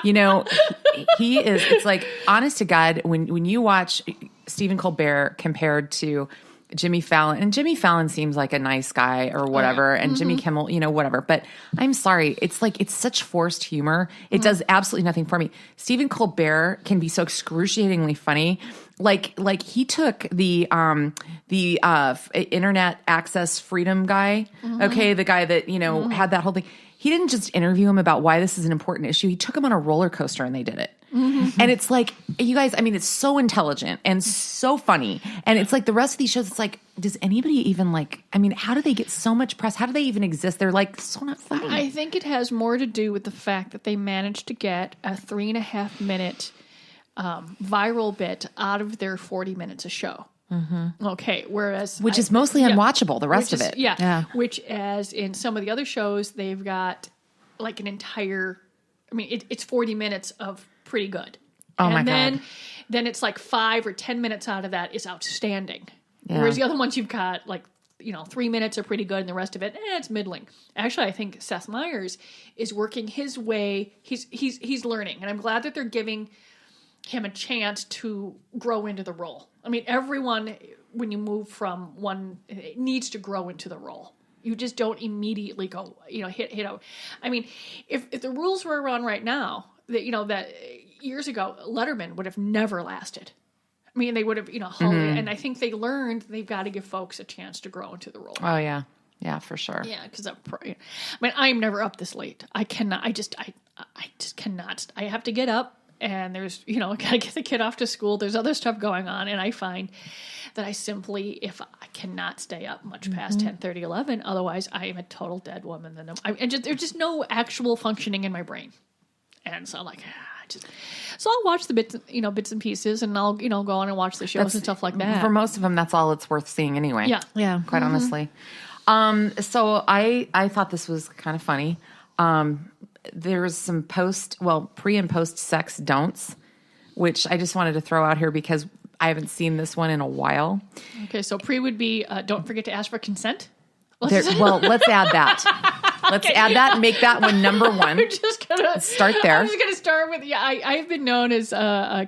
He is, it's like, honest to God, when you watch Stephen Colbert compared to Jimmy Fallon, and Jimmy Fallon seems like a nice guy or whatever, and Jimmy Kimmel, whatever. But I'm sorry, it's like, it's such forced humor. It does absolutely nothing for me. Stephen Colbert can be so excruciatingly funny. Like he took the internet access freedom guy, okay, the guy that, had that whole thing. He didn't just interview him about why this is an important issue. He took him on a roller coaster and they did it. And it's like, you guys, I mean, it's so intelligent and so funny. And it's like the rest of these shows, it's like, does anybody even how do they get so much press? How do they even exist? They're so not funny. I think it has more to do with the fact that they managed to get a 3.5 minute viral bit out of their 40 minutes of show. Mm-hmm. Okay, which is mostly unwatchable, the rest of it. Yeah. Which, as in some of the other shows, they've got an entire, it's 40 minutes of pretty good. Oh, my God. Then it's 5 or 10 minutes out of that is outstanding. Yeah. Whereas the other ones you've got 3 minutes are pretty good and the rest of it, it's middling. Actually, I think Seth Meyers is working his way. He's learning. And I'm glad that they're giving him a chance to grow into the role. Everyone, when you move from one, it needs to grow into the role. You just don't immediately go, hit out. If the rules were around right now, that years ago, Letterman would have never lasted. They would have, and I think they learned they've got to give folks a chance to grow into the role. Oh, yeah. Yeah, for sure. Yeah, because I'm never up this late. I cannot, I just cannot. I have to get up and there's, got to get the kid off to school. There's other stuff going on. And I find that if I cannot stay up much past 10:30, 11, otherwise I am a total dead woman. There's just no actual functioning in my brain. And so I'm so I'll watch the bits and pieces, and I'll go on and watch the shows and stuff like that. For most of them, that's all it's worth seeing anyway. Yeah. Quite honestly. So I thought this was kind of funny. There's some pre and post sex don'ts, which I just wanted to throw out here because I haven't seen this one in a while. Okay, so pre would be don't forget to ask for consent. Let's add that. Let's add that and make that one number one. I'm just gonna start there. I'm just gonna start with I've been known as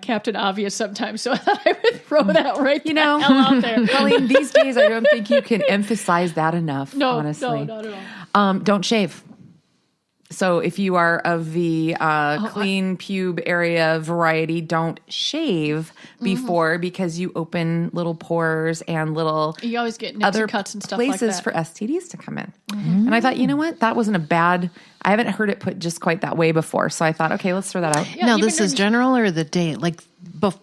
Captain Obvious sometimes, so I thought I would throw that right the hell out there. Colleen, these days I don't think you can emphasize that enough. No, honestly, no, not at all. Don't shave. So if you are of the clean pube area variety, don't shave before because you open little pores and you always get nicks and cuts and stuff like that. Places for STDs to come in. Mm-hmm. And I thought, you know what? That wasn't I haven't heard it put just quite that way before. So I thought, okay, let's throw that out. Yeah, now, this is general or the day,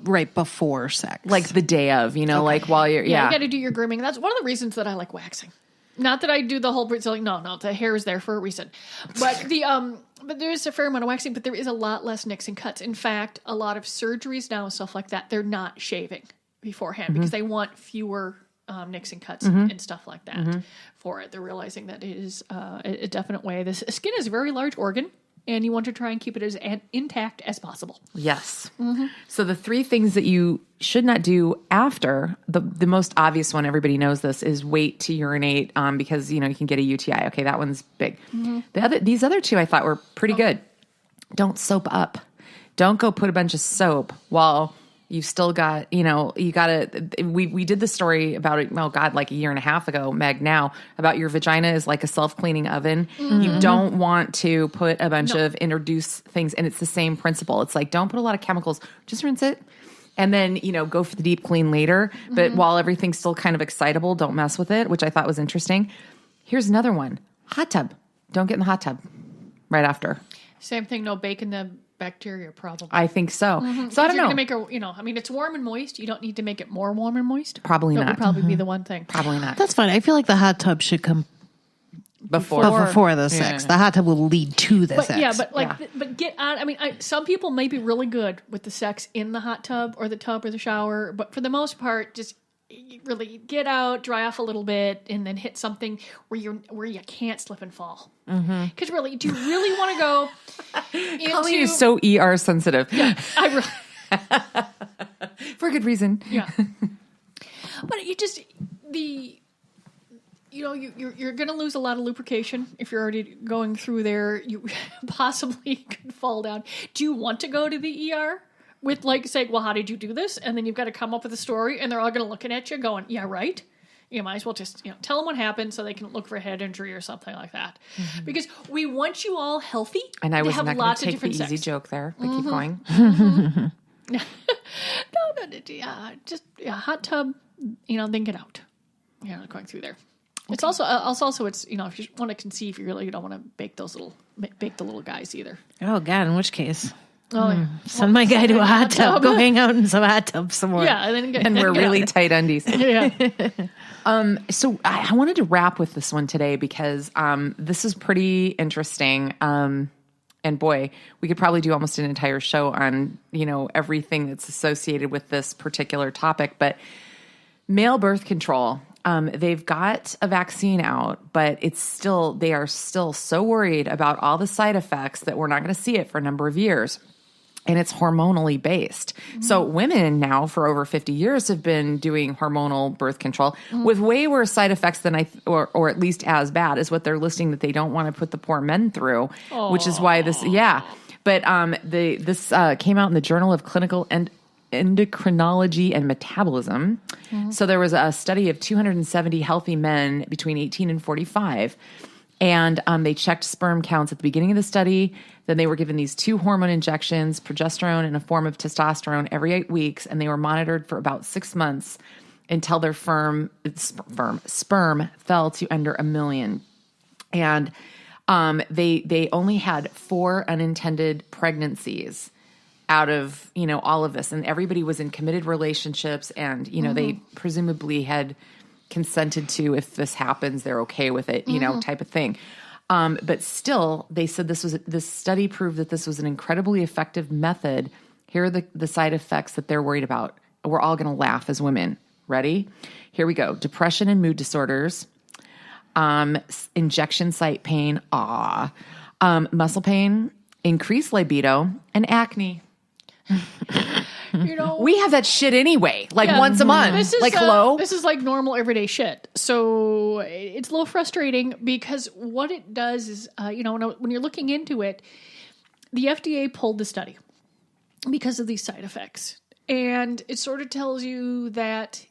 right before sex? Like the day of, while you're, Yeah, you got to do your grooming. That's one of the reasons that I like waxing. Not that I do the whole no, the hair is there for a reason. But but there is a fair amount of waxing, but there is a lot less nicks and cuts. In fact, a lot of surgeries now and stuff like that, they're not shaving beforehand because they want fewer nicks and cuts and stuff like that for it. They're realizing that it is a definite way. The skin is a very large organ, and you want to try and keep it as intact as possible. Yes. Mm-hmm. So the 3 things that you should not do after, the most obvious one, everybody knows this, is wait to urinate because, you can get a UTI. Okay, that one's big. Mm-hmm. These other 2 I thought were pretty good. Don't soap up. Don't go put a bunch of soap while you've still got, you got to, we did the story about it, like a year and a half ago, Meg, now, about your vagina is like a self-cleaning oven. Mm-hmm. You don't want to put a bunch of introduce things, and it's the same principle. It's don't put a lot of chemicals, just rinse it. And then, go for the deep clean later. But while everything's still kind of excitable, don't mess with it, which I thought was interesting. Here's another one. Hot tub. Don't get in the hot tub right after. Same thing, no bake in the bacteria, probably. I think so. Mm-hmm. So I don't know. Make it's warm and moist. You don't need to make it more warm and moist. Probably not. That would probably be the one thing. Probably not. That's fine. I feel like the hot tub should come before the sex. Yeah. The hot tub will lead to the sex. Yeah, but get on. Some people may be really good with the sex in the hot tub or the shower, but for the most part, just really get out, dry off a little bit, and then hit something where you can't slip and fall. Because really, do you really want to go into... Colleen is so ER sensitive. Yeah, I really... For a good reason. Yeah. But you just... You're going to lose a lot of lubrication if you're already going through there. You possibly could fall down. Do you want to go to the ER with saying, well, how did you do this? And then you've got to come up with a story, and they're all going to looking at you going, yeah, right. You might as well just tell them what happened so they can look for a head injury or something like that. Mm-hmm. Because we want you all healthy. And I was not going to take the easy joke there, but keep going. No, just hot tub, then get out. Going through there. Okay. It's also it's if you want to conceive, you really don't want to bake the little guys either. Oh God! In which case, Oh, yeah. Send my guy to a hot tub. Go hang out in some hot tub somewhere. Yeah, and then And we're really tight undies. yeah. So I wanted to wrap with this one today because this is pretty interesting. And boy, we could probably do almost an entire show on, everything that's associated with this particular topic. But male birth control, they've got a vaccine out, but they are still so worried about all the side effects that we're not going to see it for a number of years. And it's hormonally based. Mm-hmm. So women now for over 50 years have been doing hormonal birth control with way worse side effects than or at least as bad as what they're listing that they don't want to put the poor men through, which is why this, But this came out in the Journal of Clinical Endocrinology and Metabolism. Mm-hmm. So there was a study of 270 healthy men between 18 and 45. And they checked sperm counts at the beginning of the study. Then they were given these 2 hormone injections, progesterone and a form of testosterone every 8 weeks. And they were monitored for about 6 months until their sperm fell to under 1 million. And they only had 4 unintended pregnancies out of, all of this. And everybody was in committed relationships. And, they presumably had consented to, if this happens, they're okay with it, type of thing. But still, they said this study proved that this was an incredibly effective method. Here are the side effects that they're worried about. We're all going to laugh as women. Ready? Here we go. Depression and mood disorders, injection site pain, muscle pain, increased libido, and acne. We have that shit anyway, once a month. Hello? This is like normal everyday shit. So it's a little frustrating because what it does is, when you're looking into it, the FDA pulled the study because of these side effects. And it sort of tells you that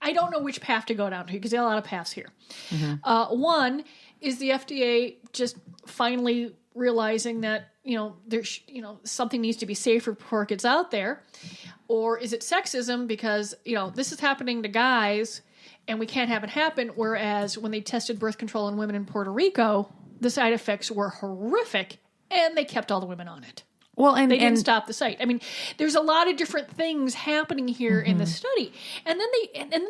I don't know which path to go down to because there are a lot of paths here. Mm-hmm. One is the FDA just finally realizing that there's something needs to be safer before it gets out there, or is it sexism because this is happening to guys and we can't have it happen, whereas when they tested birth control on women in Puerto Rico, the side effects were horrific and they kept all the women on it. Well, and they didn't stop the site. I mean, there's a lot of different things happening here in the study, and then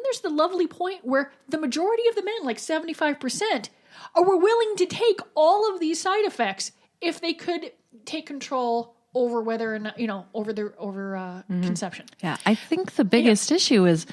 there's the lovely point where the majority of the men, like 75%, were willing to take all of these side effects if they could take control over whether or not, over conception. Yeah, I think the biggest issue is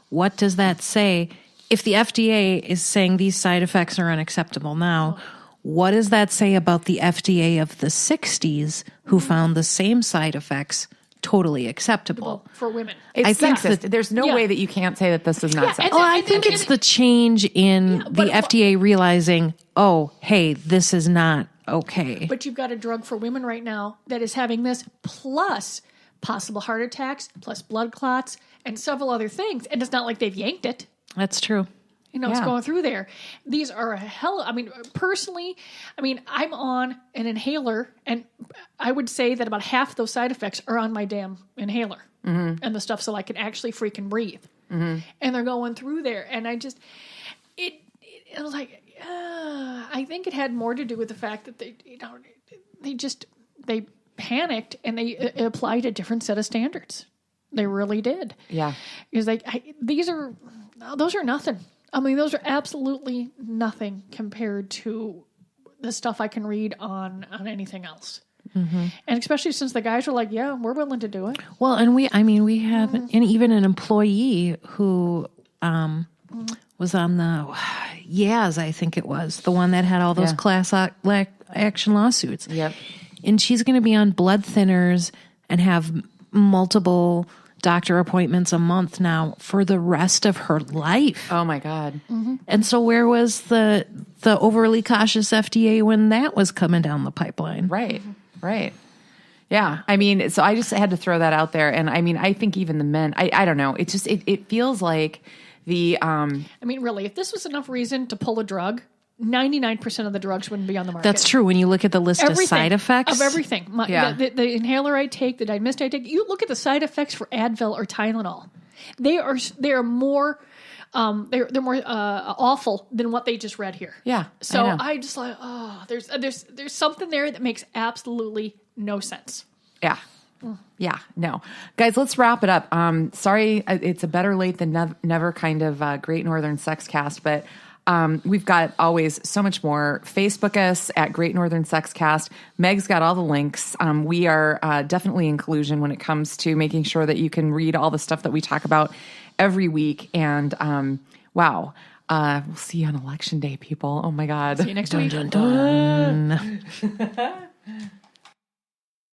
what does that say? If the FDA is saying these side effects are unacceptable now, what does that say about the FDA of the 60s who found the same side effects totally acceptable? For women. It's sexist. There's no way that you can't say that this is not sexist. I think it's the change in the FDA realizing, oh, hey, this is not okay. But you've got a drug for women right now that is having this plus possible heart attacks, plus blood clots, and several other things. And it's not like they've yanked it. That's true. It's going through there. These are personally, I'm on an inhaler, and I would say that about half those side effects are on my damn inhaler and the stuff so I can actually freaking breathe. Mm-hmm. And they're going through there. And I just, I think it had more to do with the fact that they panicked and they applied a different set of standards. They really did. Yeah. It was those are nothing. Those are absolutely nothing compared to the stuff I can read on anything else. Mm-hmm. And especially since the guys were like, yeah, we're willing to do it. Well, and we have even an employee who was on the Yaz, I think it was, the one that had all those class action lawsuits. Yep. And she's going to be on blood thinners and have multiple doctor appointments a month now for the rest of her life. Oh my God. Mm-hmm. And so where was the overly cautious FDA when that was coming down the pipeline? Right. Right. Yeah. So I just had to throw that out there. And I think even the men, I don't know. It just, it feels like the, really, if this was enough reason to pull a drug, 99% of the drugs wouldn't be on the market. That's true. When you look at the list of side effects. Of everything. The inhaler I take, the mist I take, you look at the side effects for Advil or Tylenol. They are more they're more awful than what they just read here. Yeah. So I just there's something there that makes absolutely no sense. Yeah. Yeah, no. Guys, let's wrap it up. Sorry, it's a better late than never kind of Great Northern Sex Cast, but we've got always so much more. Facebook us at Great Northern Sex Cast. Meg's got all the links. We are definitely inclusion when it comes to making sure that you can read all the stuff that we talk about every week. And wow, we'll see you on Election Day, people. Oh my God. See you next week. Dun, dun, dun.